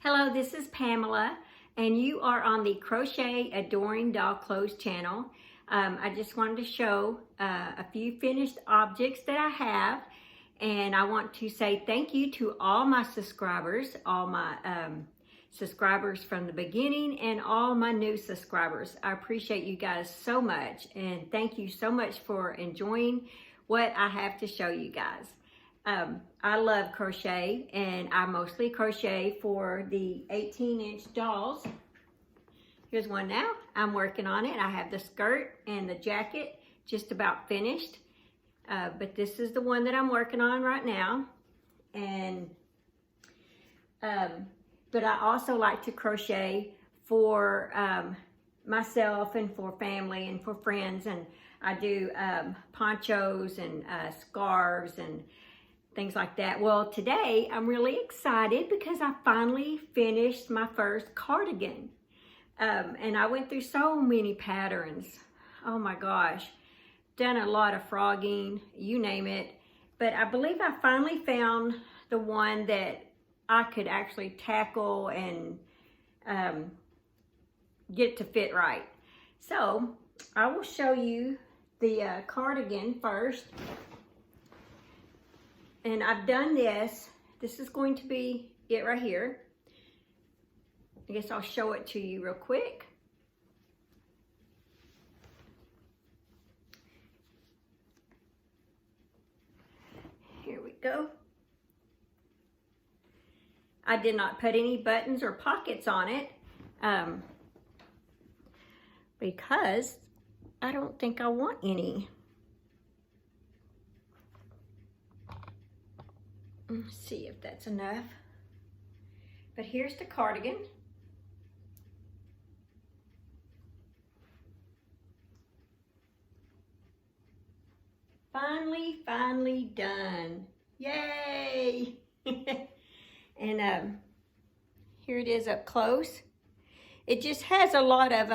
Hello, this is Pamela, and you are on the Crochet Adoring Doll Clothes channel. I just wanted to show a few finished objects that I have, and I want to say thank you to all my subscribers, subscribers from the beginning and all my new subscribers. I appreciate you guys so much, and thank you so much for enjoying what I have to show you guys. I love crochet, and I mostly crochet for the 18-inch dolls. Here's one now. I'm working on it. I have the skirt and the jacket just about finished, but this is the one that I'm working on right now. And but I also like to crochet for myself and for family and for friends, and I do ponchos and scarves and things like that. Well, today I'm really excited because I finally finished my first cardigan. And I went through so many patterns. Oh my gosh. Done a lot of frogging, you name it. But I believe I finally found the one that I could actually tackle and get it to fit right. So I will show you the cardigan first. And I've done this. This is going to be it right here. I guess I'll show it to you real quick. Here we go. I did not put any buttons or pockets on it because I don't think I want any. Let's see if that's enough. But here's the cardigan. Finally done. Yay! And here it is up close. It just has a lot of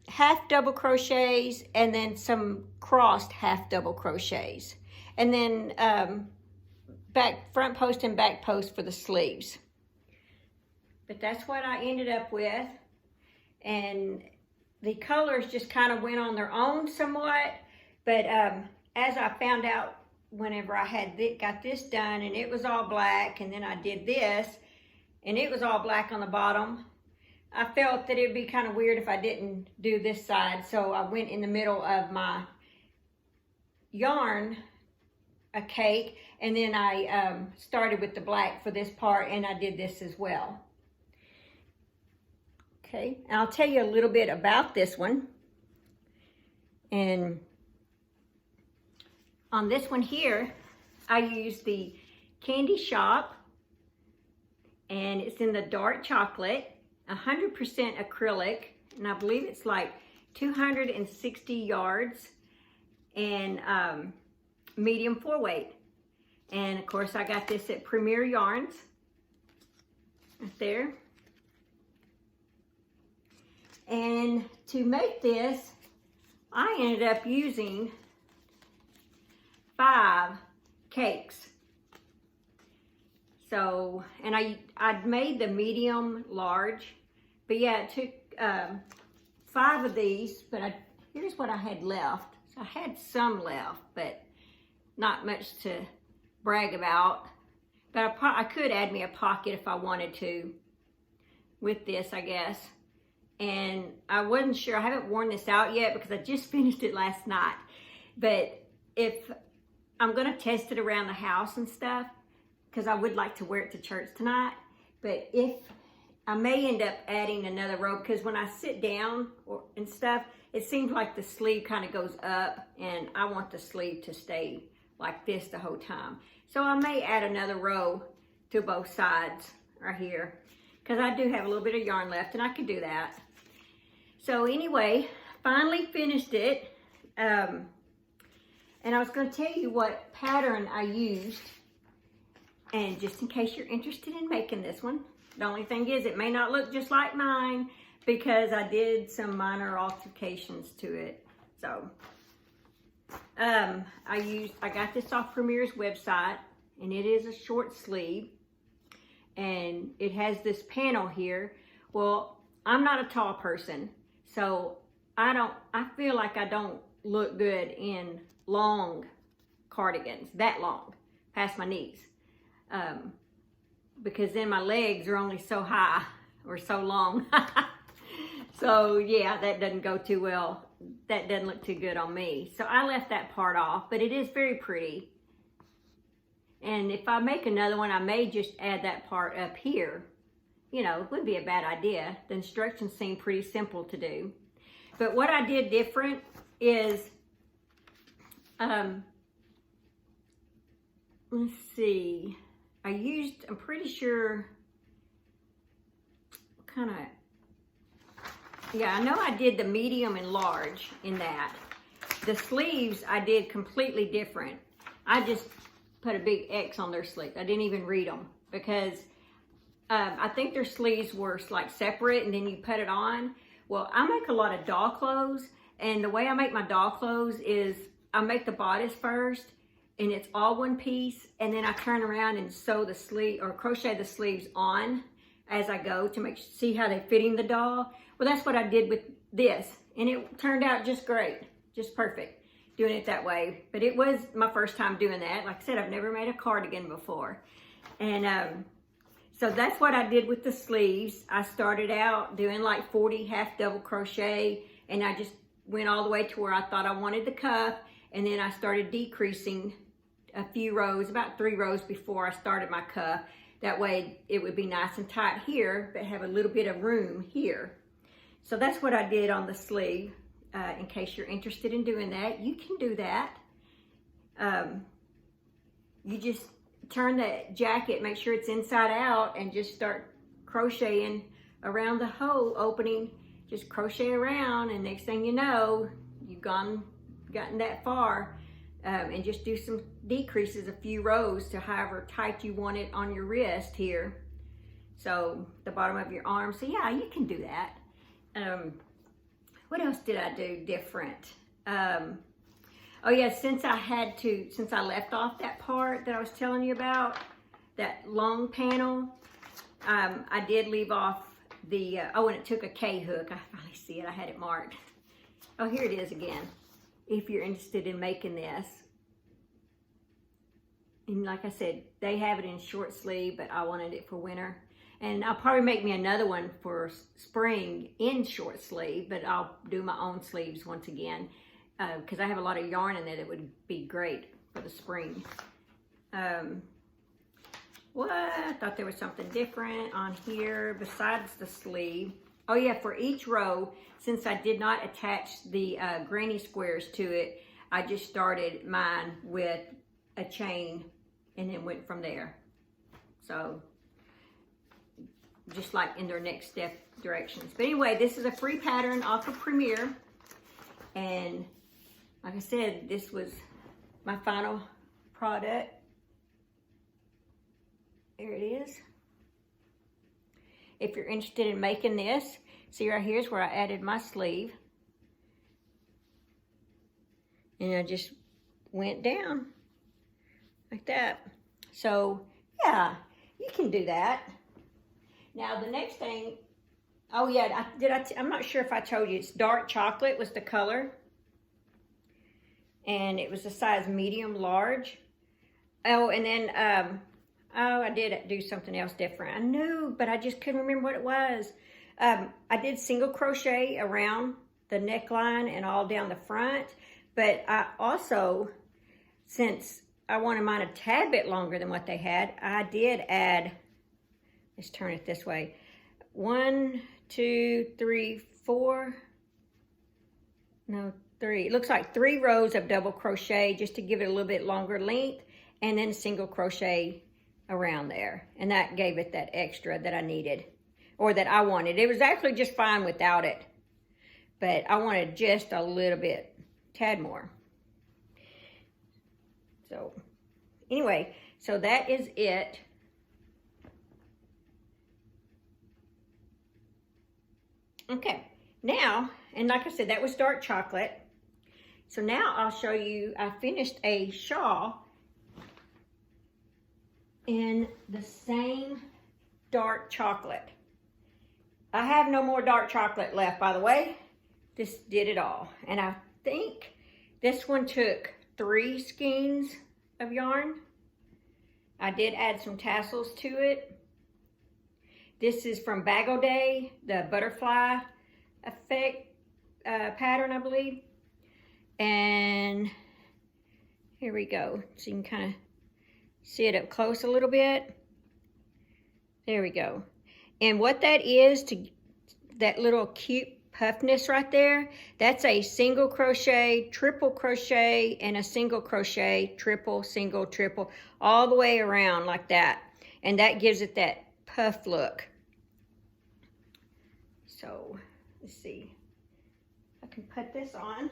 half double crochets and then some crossed half double crochets. And then front post and back post for the sleeves. But that's what I ended up with. And the colors just kind of went on their own somewhat. But as I found out whenever I had got this done, and it was all black, and then I did this, and it was all black on the bottom, I felt that it would be kind of weird if I didn't do this side. So I went in the middle of my yarn, a cake, and then I started with the black for this part, and I did this as well. Okay, and I'll tell you a little bit about this one. And on this one here, I used the Candy Shop, and it's in the dark chocolate, 100% acrylic, and I believe it's like 260 yards, and medium 4-weight. And of course I got this at Premier Yarns right there. And to make this, I ended up using 5 cakes. So, and I'd made the medium large, but yeah, it took 5 of these, but here's what I had left. So I had some left, but not much to brag about. But I could add me a pocket if I wanted to with this, I guess. And I wasn't sure, I haven't worn this out yet because I just finished it last night. But if I'm gonna test it around the house and stuff, because I would like to wear it to church tonight. But if I may end up adding another row, because when I sit down and stuff, it seems like the sleeve kind of goes up, and I want the sleeve to stay like this the whole time. So I may add another row to both sides right here, because I do have a little bit of yarn left, and I could do that. So anyway, finally finished it. And I was going to tell you what pattern I used, and just in case you're interested in making this one. The only thing is, it may not look just like mine because I did some minor alterations to it. So I got this off Premier's website, and it is a short sleeve. and it has this panel here. Well, I'm not a tall person, so I feel like I don't look good in long cardigans, that long, past my knees. Because then my legs are only so high or so long. So yeah, that doesn't go too well. That doesn't look too good on me. So I left that part off, but it is very pretty. And if I make another one, I may just add that part up here. You know, it wouldn't be a bad idea. The instructions seem pretty simple to do. But what I did different is, let's see, I'm pretty sure, yeah, I know I did the medium and large in that. The sleeves I did completely different. I just put a big X on their sleeves. I didn't even read them because I think their sleeves were like separate and then you put it on. Well, I make a lot of doll clothes, and the way I make my doll clothes is I make the bodice first and it's all one piece, and then I turn around and sew the sleeve or crochet the sleeves on as I go to see how they're fitting the doll. Well, that's what I did with this, and it turned out just great, just perfect doing it that way. But it was my first time doing that. Like I said, I've never made a cardigan before. And so that's what I did with the sleeves. I started out doing like 40 half double crochet, and I just went all the way to where I thought I wanted the cuff, and then I started decreasing a few rows, about 3 rows before I started my cuff. That way it would be nice and tight here, but have a little bit of room here. So that's what I did on the sleeve. In case you're interested in doing that, you can do that. You just turn the jacket, make sure it's inside out, and just start crocheting around the hole opening. Just crochet around, and next thing you know, you've gotten that far. And just do some decreases, a few rows to however tight you want it on your wrist here. So the bottom of your arm. So yeah, you can do that. What else did I do different? Oh yeah, since I left off that part that I was telling you about, that long panel, I did leave off the, and it took a K hook. I finally see it, I had it marked. Oh, here it is again. If you're interested in making this. And like I said, they have it in short sleeve, but I wanted it for winter. And I'll probably make me another one for spring in short sleeve, but I'll do my own sleeves once again, because I have a lot of yarn in there that would be great for the spring. What? I thought there was something different on here besides the sleeve. Oh yeah, for each row, since I did not attach the granny squares to it, I just started mine with a chain and then went from there. So just like in their next step directions. But anyway, this is a free pattern off of Premiere. And like I said, this was my final product. There it is. If you're interested in making this, see right here is where I added my sleeve. And I just went down like that. So yeah, you can do that. Now the next thing, oh yeah, I'm not sure if I told you, it's dark chocolate was the color. And it was the size medium large. Oh, and then, I did do something else different. I knew, but I just couldn't remember what it was. I did single crochet around the neckline and all down the front. But I also, since I wanted mine a tad bit longer than what they had, I did add, let's turn it this way. 1, 2, 3, 4, no, 3. It looks like 3 rows of double crochet just to give it a little bit longer length, and then single crochet around there. And that gave it that extra that I needed, or that I wanted. It was actually just fine without it, but I wanted just a little bit, tad more. So anyway, so that is it. Okay, now, and like I said, that was dark chocolate. So now I'll show you, I finished a shawl in the same dark chocolate. I have no more dark chocolate left, by the way. This did it all. And I think this one took 3 skeins of yarn. I did add some tassels to it. This is from Bag O Day, the butterfly effect pattern, I believe. And here we go. So you can kind of see it up close a little bit. There we go. And what that is, to that little cute puffness right there, that's a single crochet, triple crochet, and a single crochet, triple, single, triple, all the way around like that. And that gives it that puff look. So let's see. I can put this on.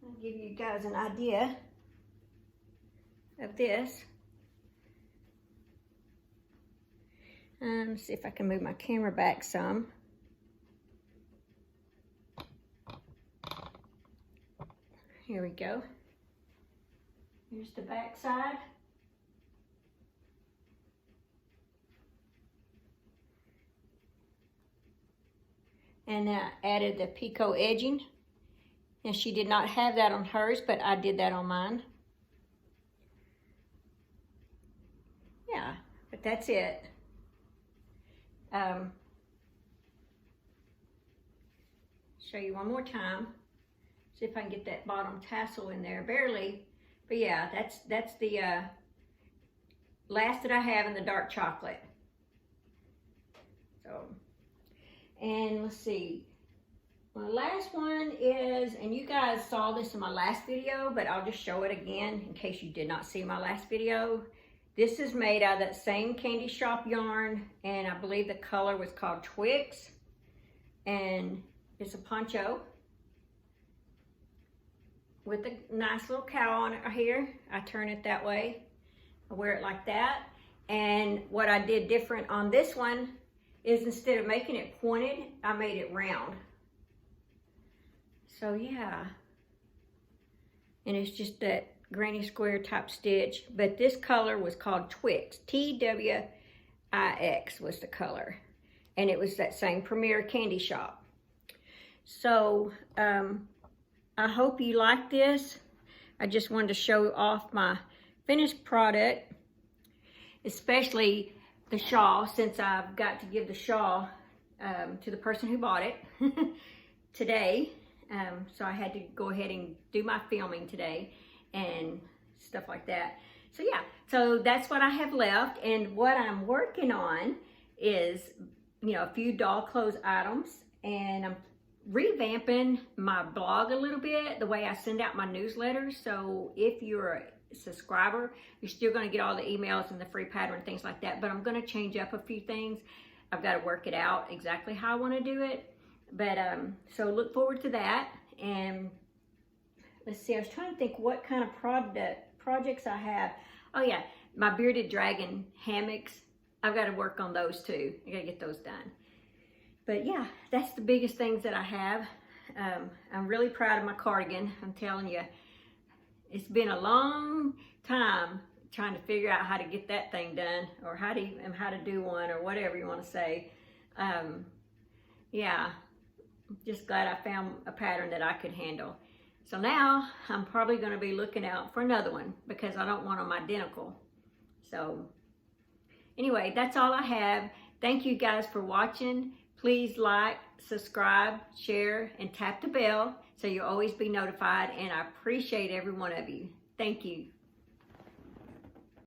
I'll give you guys an idea of this. Let's see if I can move my camera back some. Here we go. Here's the back side. And I added the picot edging. And she did not have that on hers, but I did that on mine. Yeah, but that's it. Show you one more time. See if I can get that bottom tassel in there, barely. But yeah, that's the last that I have in the dark chocolate. So, and let's see. My last one is, and you guys saw this in my last video, but I'll just show it again in case you did not see my last video. This is made out of that same candy shop yarn, and I believe the color was called Twix. And it's a poncho with a nice little cow on it here. I turn it that way. I wear it like that. And what I did different on this one is instead of making it pointed, I made it round. So yeah. And it's just that granny square type stitch, but this color was called Twix. Twix was the color, and it was that same Premier Candy Shop. So I hope you like this. I just wanted to show off my finished product, especially the shawl, since I've got to give the shawl to the person who bought it today. So I had to go ahead and do my filming today and stuff like that. So yeah, so that's what I have left. And what I'm working on is, you know, a few doll clothes items, and I'm revamping my blog a little bit, the way I send out my newsletters. So if you're a subscriber, you're still going to get all the emails and the free pattern and things like that, but I'm going to change up a few things. I've got to work it out exactly how I want to do it. But so look forward to that. And let's see, I was trying to think what kind of projects I have. Oh yeah, my bearded dragon hammocks. I've got to work on those too. I got to get those done. But yeah, that's the biggest things that I have. I'm really proud of my cardigan. I'm telling you, it's been a long time trying to figure out how to get that thing done, or how to do one, or whatever you want to say. Yeah, I'm just glad I found a pattern that I could handle. So now I'm probably going to be looking out for another one, because I don't want them identical. So anyway, that's all I have. Thank you guys for watching. Please like, subscribe, share, and tap the bell so you'll always be notified. And I appreciate every one of you. Thank you.